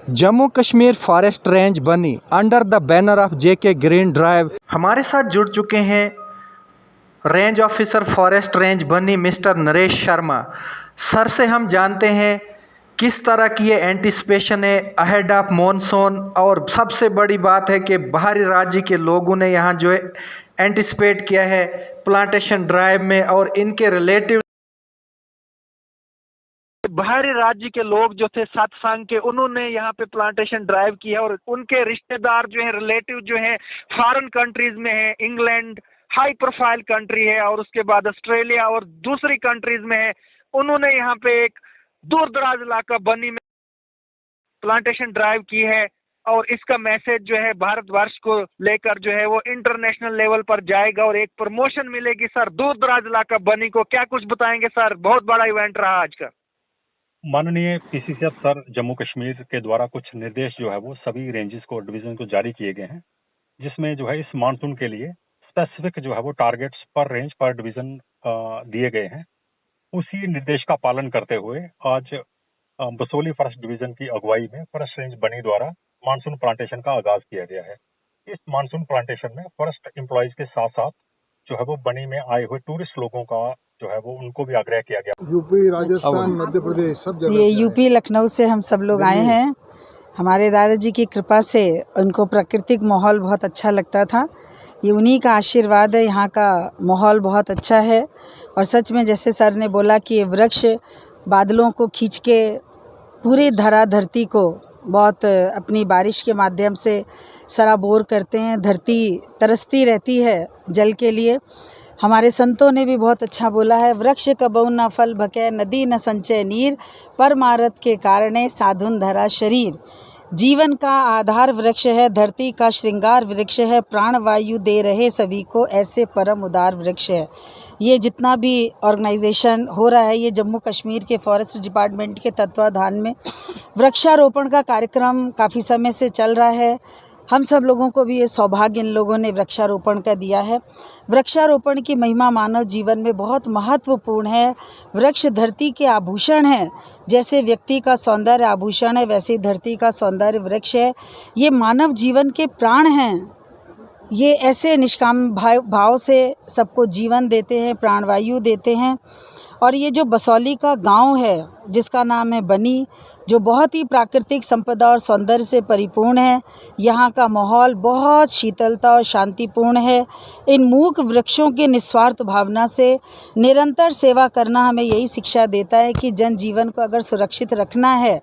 Jammu Kashmir forest range बनी under the banner of JK green drive. हमारे साथ जुड़ चुके हैं रेंज ऑफिसर फॉरेस्ट रेंज बनी मिस्टर नरेश शर्मा। सर से हम जानते हैं किस तरह की ये एंटिसिपेशन है अहेड ऑफ मॉनसून, और सबसे बड़ी बात है कि बाहरी राज्य के लोगों ने यहाँ जो है एंटिसिपेट किया है प्लांटेशन ड्राइव में, और इनके रिलेटिव बाहरी राज्य के लोग जो थे सत्संग के, उन्होंने यहाँ पे प्लांटेशन ड्राइव की है, और उनके रिश्तेदार जो है रिलेटिव जो है फॉरेन कंट्रीज में है, इंग्लैंड हाई प्रोफाइल कंट्री है, और उसके बाद ऑस्ट्रेलिया और दूसरी कंट्रीज में है। उन्होंने यहाँ पे एक दूर दराज इलाका बनी में प्लांटेशन ड्राइव की है, और इसका मैसेज जो है भारतवर्ष को लेकर जो है वो इंटरनेशनल लेवल पर जाएगा और एक प्रमोशन मिलेगी। सर, दूर दराज इलाका बनी को क्या कुछ बताएंगे सर? बहुत बड़ा इवेंट रहा आज का। माननीय पीसीसीएफ सर जम्मू कश्मीर के द्वारा कुछ निर्देश जो है वो सभी रेंजेस को डिवीजन को जारी किए गए हैं, जिसमें जो है इस मानसून के लिए स्पेसिफिक जो है वो टारगेट्स पर रेंज पर डिवीजन दिए गए हैं। उसी निर्देश का पालन करते हुए आज बसोली फॉरेस्ट डिवीजन की अगुवाई में फॉरेस्ट रेंज बनी द्वारा मानसून प्लांटेशन का आगाज किया गया है। इस मानसून प्लांटेशन में फॉरेस्ट एम्प्लॉयज के साथ साथ जो है वो बनी में आए हुए टूरिस्ट लोगों का जो है वो उनको भी आग्रह किया गया। यूपी, राजस्थान, मध्य प्रदेश सब जगह ये यूपी लखनऊ से हम सब लोग आए हैं। हमारे दादाजी की कृपा से उनको प्राकृतिक माहौल बहुत अच्छा लगता था। ये उन्हीं का आशीर्वाद है। यहाँ का माहौल बहुत अच्छा है, और सच में जैसे सर ने बोला कि ये वृक्ष बादलों को खींच के पूरी धरती को बहुत अपनी बारिश के माध्यम से सराबोर करते हैं। धरती तरसती रहती है जल के लिए। हमारे संतों ने भी बहुत अच्छा बोला है, वृक्ष कबहु न फल भकै, नदी न संचय नीर, परमारथ के कारणे साधुन धरा शरीर। जीवन का आधार वृक्ष है, धरती का श्रृंगार वृक्ष है, प्राण वायु दे रहे सभी को, ऐसे परम उदार वृक्ष है। ये जितना भी ऑर्गेनाइजेशन हो रहा है, ये जम्मू कश्मीर के फॉरेस्ट डिपार्टमेंट के तत्वाधान में वृक्षारोपण का कार्यक्रम काफ़ी समय से चल रहा है। हम सब लोगों को भी ये सौभाग्य इन लोगों ने वृक्षारोपण का दिया है। वृक्षारोपण की महिमा मानव जीवन में बहुत महत्वपूर्ण है। वृक्ष धरती के आभूषण हैं। जैसे व्यक्ति का सौंदर्य आभूषण है, वैसे ही धरती का सौंदर्य वृक्ष है। ये मानव जीवन के प्राण हैं। ये ऐसे निष्काम भाव से सबको जीवन देते हैं, प्राणवायु देते हैं। और ये जो बसौली का गांव है जिसका नाम है बनी, जो बहुत ही प्राकृतिक संपदा और सौंदर्य से परिपूर्ण है, यहाँ का माहौल बहुत शीतलता और शांतिपूर्ण है। इन मूक वृक्षों के निस्वार्थ भावना से निरंतर सेवा करना हमें यही शिक्षा देता है कि जनजीवन को अगर सुरक्षित रखना है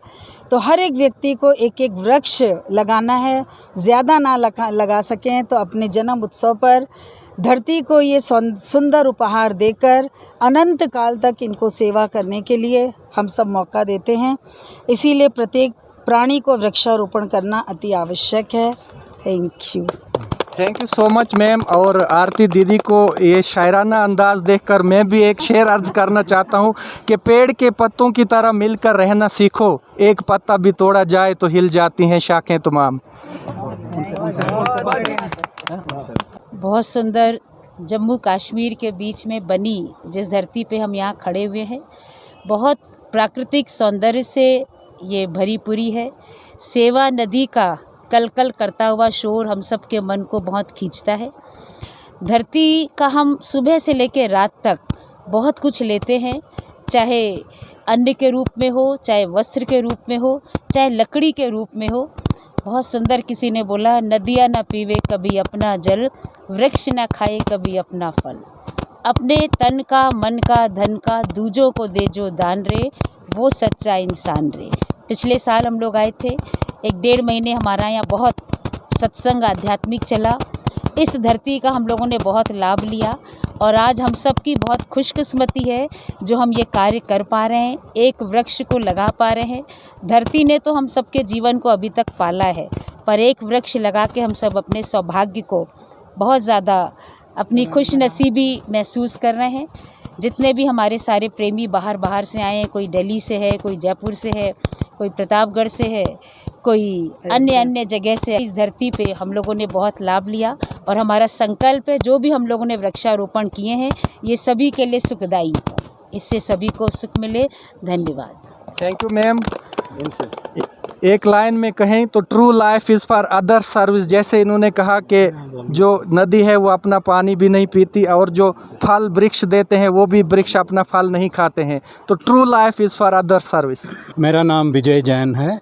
तो हर एक व्यक्ति को एक एक वृक्ष लगाना है। ज़्यादा ना लगा सकें तो अपने जन्म उत्सव पर धरती को ये सुंदर उपहार देकर अनंत काल तक इनको सेवा करने के लिए हम सब मौका देते हैं। इसीलिए प्रत्येक प्राणी को वृक्षारोपण करना अति आवश्यक है। Thank you so much ma'am. और आरती दीदी को ये शायराना अंदाज़ देखकर मैं भी एक शेर अर्ज करना चाहता हूँ कि पेड़ के पत्तों की तरह मिलकर रहना सीखो, एक पत्ता भी तोड़ा जाए तो हिल जाती हैं शाखें तमाम। बहुत सुंदर जम्मू कश्मीर के बीच में बनी जिस धरती पे हम यहाँ खड़े हुए हैं, बहुत प्राकृतिक सौंदर्य से ये भरी पूरी है। सेवा नदी का कल कल करता हुआ शोर हम सब के मन को बहुत खींचता है। धरती का हम सुबह से लेकर रात तक बहुत कुछ लेते हैं, चाहे अन्न के रूप में हो, चाहे वस्त्र के रूप में हो, चाहे लकड़ी के रूप में हो। बहुत सुंदर किसी ने बोला, नदियाँ न पीवे कभी अपना जल, वृक्ष न खाए कभी अपना फल। अपने तन का, मन का, धन का दूजों को दे जो दान रे, वो सच्चा इंसान रे। पिछले साल हम लोग आए थे, 1-1.5 महीने हमारा यहाँ बहुत सत्संग आध्यात्मिक चला। इस धरती का हम लोगों ने बहुत लाभ लिया, और आज हम सब की बहुत खुशकिस्मती है जो हम ये कार्य कर पा रहे हैं, एक वृक्ष को लगा पा रहे हैं। धरती ने तो हम सबके जीवन को अभी तक पाला है, पर एक वृक्ष लगा के हम सब अपने सौभाग्य को बहुत ज़्यादा अपनी खुशनसीबी महसूस कर रहे हैं। जितने भी हमारे सारे प्रेमी बाहर से आए हैं, कोई दिल्ली से है, कोई जयपुर से है, कोई प्रतापगढ़ से है, कोई अन्य जगह से, इस धरती पे हम लोगों ने बहुत लाभ लिया। और हमारा संकल्प है जो भी हम लोगों ने वृक्षारोपण किए हैं ये सभी के लिए सुखदायी हो, इससे सभी को सुख मिले। धन्यवाद। Thank you ma'am. एक लाइन में कहें तो true life is for other service. जैसे इन्होंने कहा कि जो नदी है वो अपना पानी भी नहीं पीती और जो फल वृक्ष देते हैं वो भी वृक्ष अपना फल नहीं खाते हैं, तो true life is for other service. मेरा नाम विजय जैन है।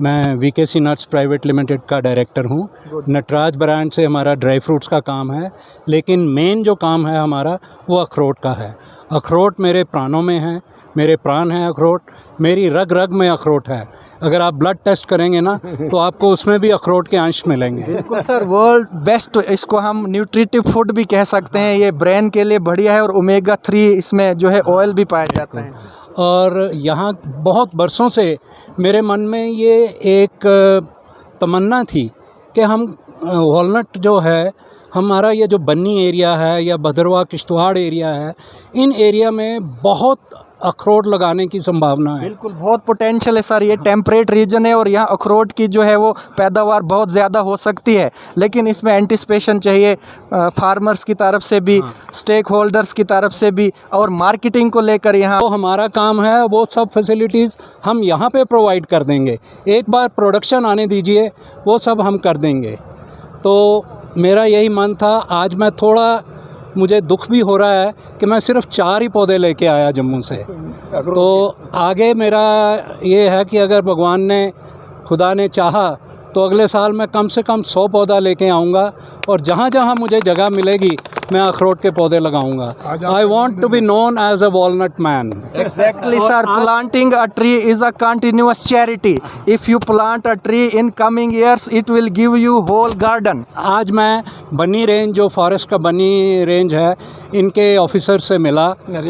मैं वीकेसी नट्स प्राइवेट लिमिटेड का डायरेक्टर हूँ। नटराज ब्रांड से हमारा ड्राई फ्रूट्स का काम है, लेकिन मेन जो काम है हमारा वो अखरोट का है। अखरोट मेरे प्राणों में है, मेरे प्राण हैं अखरोट, मेरी रग रग में अखरोट है। अगर आप ब्लड टेस्ट करेंगे ना तो आपको उसमें भी अखरोट के अंश मिलेंगे। बिल्कुल सर, वर्ल्ड बेस्ट इसको हम न्यूट्रिटिव फूड भी कह सकते हैं। ये ब्रेन के लिए बढ़िया है और ओमेगा 3 इसमें जो है ऑयल भी पाया जाता है। और यहाँ बहुत बरसों से मेरे मन में ये एक तमन्ना थी कि हम वॉलनट जो है हमारा, ये जो बन्नी एरिया है या भद्रवाह किश्तवाड़ एरिया है, इन एरिया में बहुत अखरोट लगाने की संभावना है। बिल्कुल, बहुत पोटेंशियल है सर। ये टेम्परेट रीजन है और यहाँ अखरोट की जो है वो पैदावार बहुत ज़्यादा हो सकती है, लेकिन इसमें एंटिसिपेशन चाहिए फार्मर्स की तरफ से भी, स्टेक होल्डर्स की तरफ से भी, और मार्केटिंग को लेकर यहाँ तो हमारा काम है वो सब फैसिलिटीज़ हम यहाँ पे प्रोवाइड कर देंगे। एक बार प्रोडक्शन आने दीजिए, वो सब हम कर देंगे। तो मेरा यही मन था। आज मैं थोड़ा, मुझे दुख भी हो रहा है कि मैं सिर्फ 4 ही पौधे लेके आया जम्मू से। तो आगे मेरा ये है कि अगर भगवान ने, खुदा ने चाहा तो अगले साल मैं कम से कम 100 पौधा लेके आऊँगा और जहाँ जहाँ मुझे जगह मिलेगी मैं अखरोट के पौधे लगाऊंगा। I want to be known as a walnut man. Exactly sir, planting a tree is a continuous charity. If you plant a tree in coming years, it will give you whole garden. आज मैं बन्नी range, जो forest का बन्नी range है, इनके officer से मिला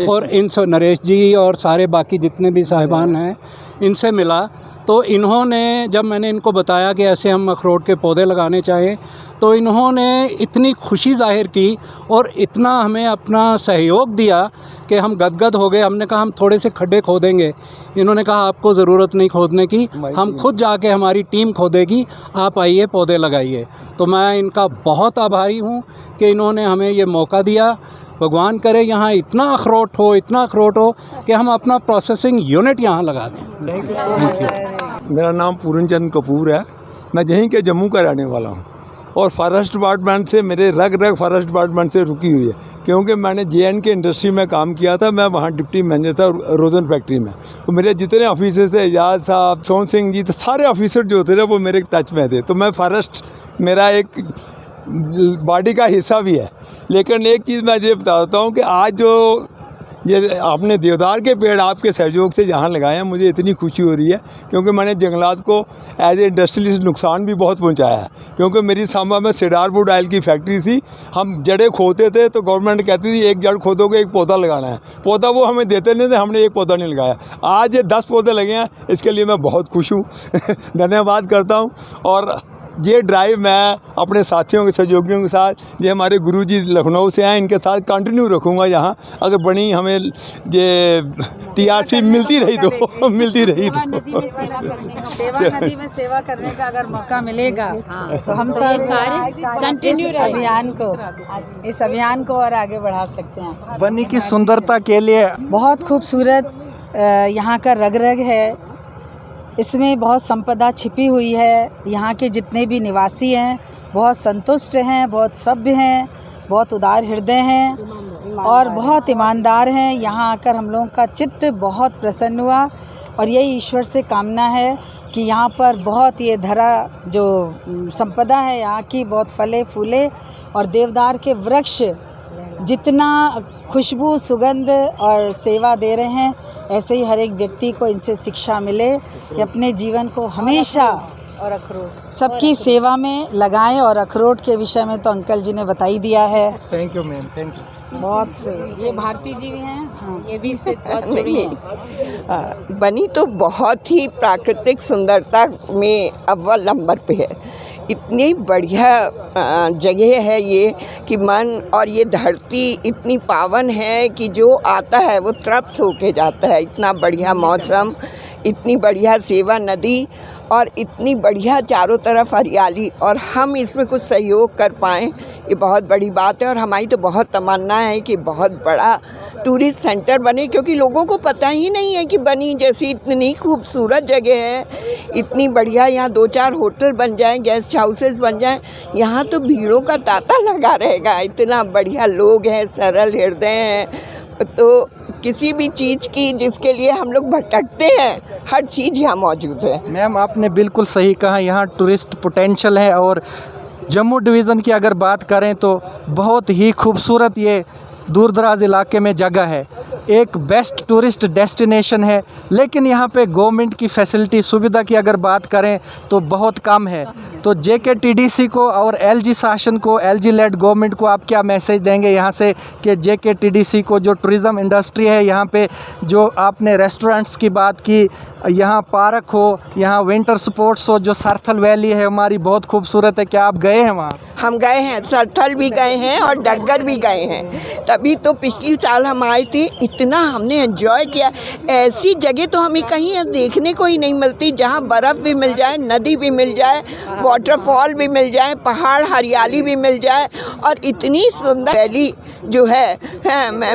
और इनसे, नरेश जी और सारे बाकी जितने भी साहिबान हैं, इनसे मिला। तो इन्होंने, जब मैंने इनको बताया कि ऐसे हम अखरोट के पौधे लगाने चाहें, तो इन्होंने इतनी खुशी जाहिर की और इतना हमें अपना सहयोग दिया कि हम गदगद हो गए। हमने कहा हम थोड़े से खड्डे खोदेंगे। इन्होंने कहा आपको ज़रूरत नहीं खोदने की, हम खुद जाके, हमारी टीम खोदेगी, आप आइए पौधे लगाइए। तो मैं इनका बहुत आभारी हूँ कि इन्होंने हमें ये मौका दिया। भगवान करे यहाँ इतना अखरोट हो कि हम अपना प्रोसेसिंग यूनिट यहाँ लगा दें। Thank you. मेरा नाम पूरन चंद कपूर है। मैं यहीं के जम्मू का रहने वाला हूँ और फॉरेस्ट डिपार्टमेंट से, मेरे रग रग फॉरेस्ट डिपार्टमेंट से रुकी हुई है, क्योंकि मैंने JNK इंडस्ट्री में काम किया था। मैं वहाँ डिप्टी मैनेजर था रोज़न फैक्ट्री में। तो मेरे जितने ऑफिसर थे, एजाज साहब, सोहन सिंह जी, तो सारे ऑफिसर जो थे वो मेरे टच में थे। तो मैं फॉरेस्ट मेरा एक बॉडी का हिस्सा भी है। लेकिन एक चीज़ मैं ये बताता हूँ कि आज जो ये आपने देवदार के पेड़ आपके सहयोग से यहाँ लगाए हैं, मुझे इतनी खुशी हो रही है, क्योंकि मैंने जंगलात को एज ए इंडस्ट्रियलिस्ट नुकसान भी बहुत पहुँचाया है। क्योंकि मेरी सांबा में सिडार वुड ऑयल की फैक्ट्री थी, हम जड़ें खोदते थे तो गवर्नमेंट कहती थी एक जड़ खोदोगे एक पौधा लगाना है। पौधा वो हमें देते नहीं थे, हमने एक पौधा नहीं लगाया। आज ये 10 पौधे लगे हैं, इसके लिए मैं बहुत खुश हूँ। धन्यवाद करता हूँ। और ये ड्राइव मैं अपने साथियों के, सहयोगियों के साथ, ये हमारे गुरुजी लखनऊ से हैं, इनके साथ कंटिन्यू रखूँगा। यहाँ अगर बनी हमें ये TRC मिलती रही तो मिलती रही तो सेवा नदी में सेवा करने का अगर मौका मिलेगा तो हम सब कंटिन्यू इस अभियान को और आगे बढ़ा सकते हैं। बन्नी की सुंदरता के लिए बहुत खूबसूरत यहाँ का रग रग है, इसमें बहुत संपदा छिपी हुई है। यहाँ के जितने भी निवासी हैं बहुत संतुष्ट हैं, बहुत सभ्य हैं, बहुत उदार हृदय हैं और बहुत ईमानदार हैं। यहाँ आकर हम लोगों का चित्त बहुत प्रसन्न हुआ और यही ईश्वर से कामना है कि यहाँ पर बहुत ये धरा जो संपदा है यहाँ की बहुत फले फूले और देवदार के वृक्ष जितना खुशबू, सुगंध और सेवा दे रहे हैं, ऐसे ही हर एक व्यक्ति को इनसे शिक्षा मिले कि अपने जीवन को हमेशा और अखरोट सबकी सेवा में लगाएं। और अखरोट के विषय में तो अंकल जी ने बता ही दिया है। Thank you ma'am, thank you. बहुत से ये भारती जी भी हैं। हाँ, ये भी इससे बहुत जुड़ी हैं। बनी तो बहुत ही प्राकृतिक सुंदरता में अव्वल नंबर पे है। इतनी बढ़िया जगह है ये कि मन और ये धरती इतनी पावन है कि जो आता है वो तृप्त होके जाता है। इतना बढ़िया मौसम, इतनी बढ़िया सेवा नदी और इतनी बढ़िया चारों तरफ हरियाली, और हम इसमें कुछ सहयोग कर पाएँ, ये बहुत बड़ी बात है। और हमारी तो बहुत तमन्ना है कि बहुत बड़ा टूरिस्ट सेंटर बने, क्योंकि लोगों को पता ही नहीं है कि बनी जैसी इतनी खूबसूरत जगह है, इतनी बढ़िया। यहाँ 2-4 होटल बन जाएं, गेस्ट हाउसेस बन जाएं, यहाँ तो भीड़ों का तांता लगा रहेगा। इतना बढ़िया लोग हैं, सरल हृदय हैं, तो किसी भी चीज़ की जिसके लिए हम लोग भटकते हैं, हर चीज़ यहाँ मौजूद है। मैम आपने बिल्कुल सही कहा, यहाँ टूरिस्ट पोटेंशियल है। और जम्मू डिवीज़न की अगर बात करें तो बहुत ही खूबसूरत ये दूर दराज इलाके में जगह है, एक बेस्ट टूरिस्ट डेस्टिनेशन है। लेकिन यहाँ पे गवर्नमेंट की फैसिलिटी सुविधा की अगर बात करें तो बहुत कम है। तो JKTDC को और LG शासन को, LG लेड गवर्नमेंट को आप क्या मैसेज देंगे यहाँ से कि JKTDC को जो टूरिज़म इंडस्ट्री है, यहाँ पे जो आपने रेस्टोरेंट्स की बात की, यहाँ पार्क हो, यहाँ विंटर स्पोर्ट्स हो, जो सरथल वैली है हमारी बहुत खूबसूरत है, क्या आप गए हैं वहाँ? हम गए हैं, सरथल भी गए हैं और डग्गर भी गए हैं। तभी तो पिछली साल हम आए थे, इतना हमने एंजॉय किया। ऐसी जगह तो हमें कहीं देखने को ही नहीं मिलती, जहाँ बर्फ़ भी मिल जाए, नदी भी मिल जाए, वाटरफॉल भी मिल जाए, पहाड़ हरियाली भी मिल जाए, और इतनी सुंदर वैली जो है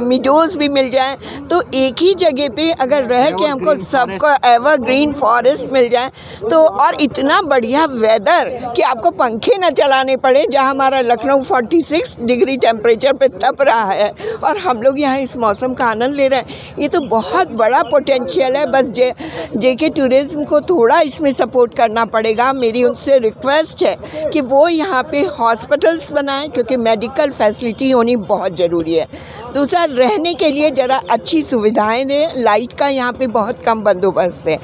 मिडोज़ भी मिल जाए। तो एक ही जगह पे अगर रह के हमको सबको एवरग्रीन फॉरेस्ट मिल जाए तो, और इतना बढ़िया वेदर कि आपको पंखे न चलाने पड़े, जहाँ हमारा लखनऊ 46 डिग्री टेम्परेचर पे तप रहा है और हम लोग यहाँ इस मौसम का आनंद ले रहे हैं। ये तो बहुत बड़ा पोटेंशियल है। बस JK टूरिज़्म को थोड़ा इसमें सपोर्ट करना पड़ेगा। मेरी उनसे रिक्वेस्ट है कि वो यहाँ पे हॉस्पिटल्स बनाएं, क्योंकि मेडिकल फैसिलिटी होनी बहुत ज़रूरी है। दूसरा, रहने के लिए ज़रा अच्छी सुविधाएं दें। लाइट का यहाँ पे बहुत कम बंदोबस्त है।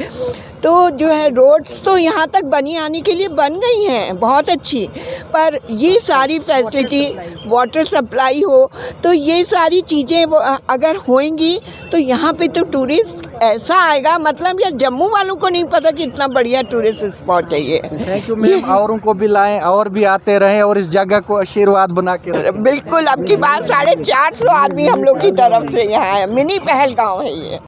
तो जो है रोड्स तो यहाँ तक बनी आने के लिए बन गई हैं बहुत अच्छी, पर ये सारी फैसिलिटी, वाटर सप्लाई हो, तो ये सारी चीज़ें वो अगर होंगी तो यहाँ पे तो टूरिस्ट ऐसा आएगा, मतलब या जम्मू वालों को नहीं पता कि इतना बढ़िया टूरिस्ट स्पॉट है ये। थैंक यू मैम, औरों को भी लाएं और भी आते रहें और इस जगह को आशीर्वाद बना के रखें। बिल्कुल, अब की बात 450 आदमी हम लोग की तरफ से यहाँ है। मिनी पहलगांव है ये।